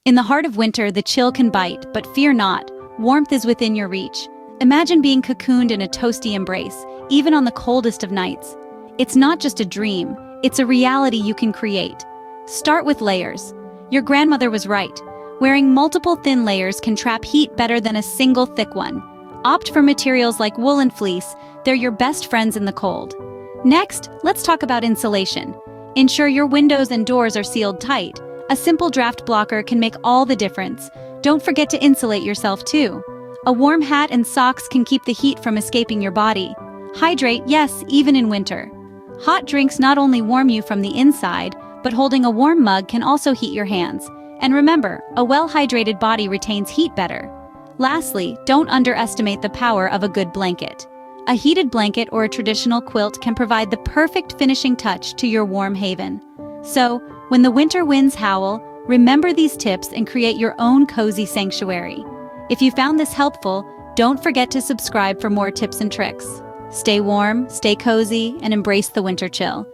In the heart of winter, the chill can bite, but fear not. Warmth is within your reach. Imagine being cocooned in a toasty embrace, even on the coldest of nights. It's not just a dream, it's a reality you can create. Start with layers. Your grandmother was right. Wearing multiple thin layers can trap heat better than a single thick one. Opt for materials like wool and fleece. They're your best friends in the cold. Next, let's talk about insulation. Ensure your windows and doors are sealed tight. A simple draft blocker can make all the difference. Don't forget to insulate yourself too. A warm hat and socks can keep the heat from escaping your body. Hydrate, yes, even in winter. Hot drinks not only warm you from the inside, but holding a warm mug can also heat your hands. And remember, a well-hydrated body retains heat better. Lastly, don't underestimate the power of a good blanket. A heated blanket or a traditional quilt can provide the perfect finishing touch to your warm haven. So, when the winter winds howl, remember these tips and create your own cozy sanctuary. If you found this helpful, don't forget to subscribe for more tips and tricks. Stay warm, stay cozy, and embrace the winter chill.